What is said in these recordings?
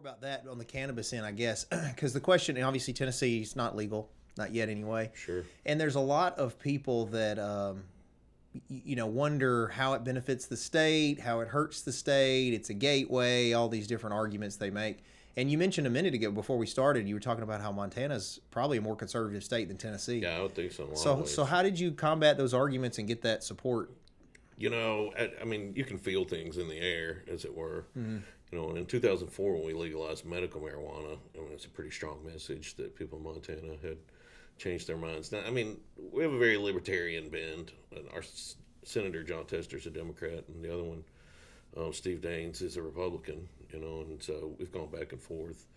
More about that on the cannabis end, I guess, because the question, and obviously Tennessee is not legal, not yet anyway. Sure. And there's a lot of people that, wonder how it benefits the state, how it hurts the state. It's a gateway, all these different arguments they make. And you mentioned a minute ago before we started, you were talking about how Montana's probably a more conservative state than Tennessee. Yeah, I would think so. In a lot So, of ways. so how did you combat those arguments and get that support? I mean, you can feel things in the air, as it were. And in 2004, when we legalized medical marijuana, I mean, it's a pretty strong message that people in Montana had changed their minds. Now, I mean, we have a very libertarian bend. And our Senator John Tester's a Democrat, and the other one, Steve Daines, is a Republican. And so we've gone back and forth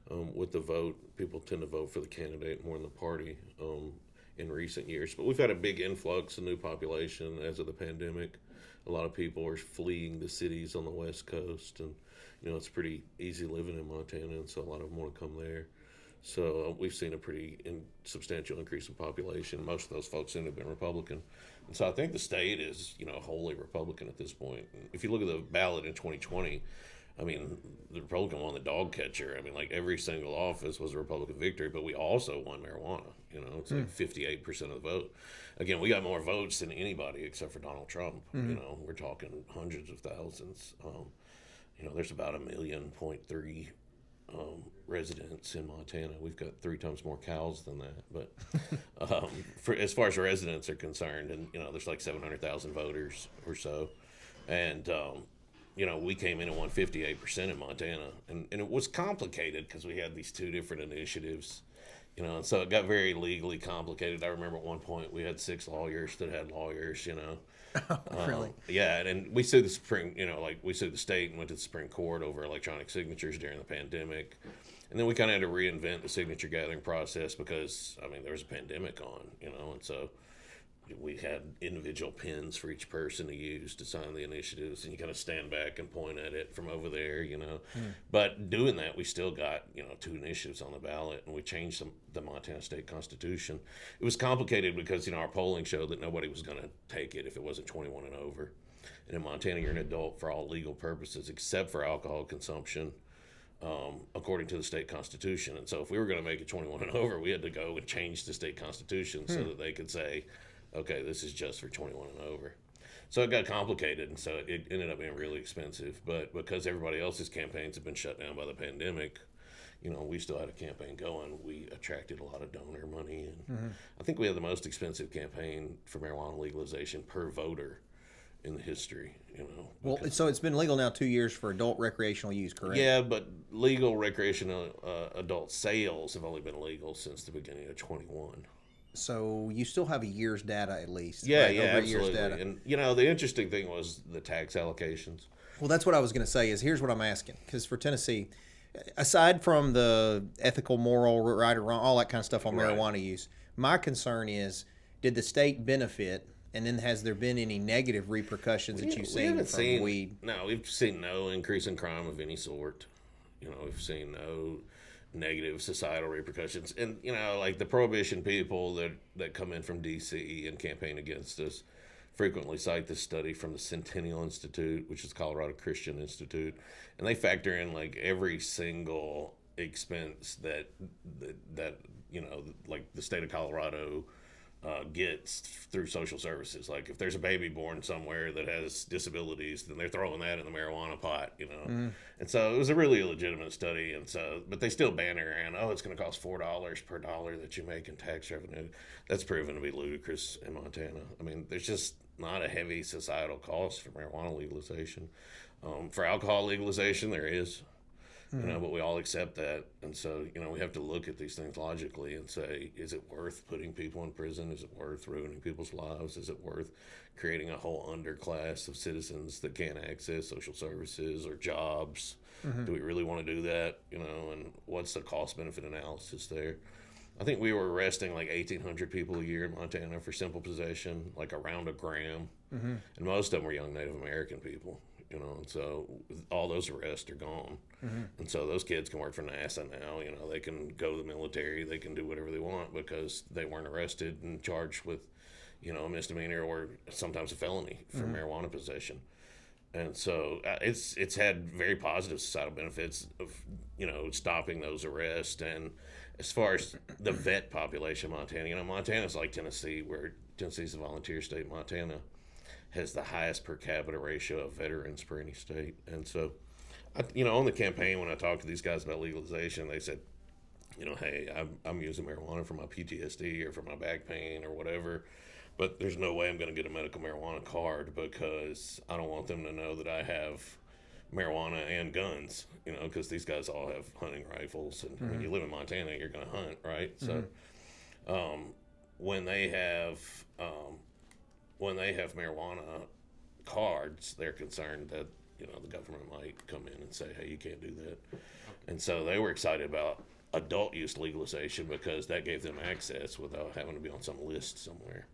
with the vote. People tend to vote for the candidate more than the party. In recent years, but we've had a big influx of new population as of the pandemic. A lot of people are fleeing the cities on the West Coast, and it's pretty easy living in Montana, and so a lot of them want to come there. So we've seen a pretty substantial increase in population. Most of those folks seem to have been Republican, and so I think the state is wholly Republican at this point. And if you look at the ballot in 2020. I mean, the Republican won the dog catcher. I mean, like every single office was a Republican victory, but we also won marijuana. It's like 58% of the vote. Again, we got more votes than anybody except for Donald Trump. We're talking hundreds of thousands. There's about 1.3 million residents in Montana. We've got 3 times more cows than that. But as far as residents are concerned, and there's like 700,000 voters or so, and we came in and won 58% in Montana. And it was complicated because we had these 2 different initiatives, and so it got very legally complicated. I remember at one point we had 6 lawyers that had lawyers, Really? Yeah, and we sued the we sued the state and went to the Supreme Court over electronic signatures during the pandemic. And then we kind of had to reinvent the signature gathering process because, I mean, there was a pandemic on, and so we had individual pins for each person to use to sign the initiatives, and you kind of stand back and point at it from over there, But doing that, we still got, 2 initiatives on the ballot, and we changed the Montana State Constitution. It was complicated because, our polling showed that nobody was going to take it if it wasn't 21 and over. And in Montana, you're an adult for all legal purposes except for alcohol consumption, according to the state constitution. And so if we were going to make it 21 and over, we had to go and change the state constitution so that they could say, okay, this is just for 21 and over. So it got complicated, and so it ended up being really expensive. But because everybody else's campaigns have been shut down by the pandemic, we still had a campaign going. We attracted a lot of donor money, and I think we had the most expensive campaign for marijuana legalization per voter in the history. Well, so it's been legal now 2 years for adult recreational use, correct? Yeah, but legal recreational adult sales have only been legal since the beginning of 21. So you still have a year's data at least. Yeah, right? yeah, Over absolutely. A year's data. And the interesting thing was the tax allocations. Well, that's what I was going to say. Is here's what I'm asking, because for Tennessee, aside from the ethical, moral, right or wrong, all that kind of stuff on Right. marijuana use, my concern is, did the state benefit, and then has there been any negative repercussions that you've seen from weed? No, we've seen no increase in crime of any sort. We've seen no negative societal repercussions. And, like the prohibition people that come in from D.C. and campaign against us frequently cite this study from the Centennial Institute, which is Colorado Christian Institute. And they factor in like every single expense that like the state of Colorado gets through social services. Like if there's a baby born somewhere that has disabilities, then they're throwing that in the marijuana pot, And so it was a really legitimate study. And so, but they still banner around, it's going to cost $4 per dollar that you make in tax revenue. That's proven to be ludicrous in Montana. I mean, there's just not a heavy societal cost for marijuana legalization. For alcohol legalization, there is. But we all accept that. And so, we have to look at these things logically and say, is it worth putting people in prison? Is it worth ruining people's lives? Is it worth creating a whole underclass of citizens that can't access social services or jobs? Do we really want to do that? And what's the cost benefit analysis there? I think we were arresting like 1,800 people a year in Montana for simple possession, like around a gram. And most of them were young Native American people. And so all those arrests are gone. And so those kids can work for NASA now. They can go to the military, they can do whatever they want because they weren't arrested and charged with, a misdemeanor or sometimes a felony for marijuana possession. And so it's had very positive societal benefits of stopping those arrests. And as far as the vet population of Montana, Montana's like Tennessee, where Tennessee's a volunteer state. Montana has the highest per capita ratio of veterans for any state. And so, on the campaign, when I talked to these guys about legalization, they said, hey, I'm using marijuana for my PTSD or for my back pain or whatever, but there's no way I'm going to get a medical marijuana card because I don't want them to know that I have marijuana and guns, because these guys all have hunting rifles. And when you live in Montana, you're going to hunt, right? So when they have marijuana cards, they're concerned that the government might come in and say, hey, you can't do that. And so they were excited about adult use legalization because that gave them access without having to be on some list somewhere.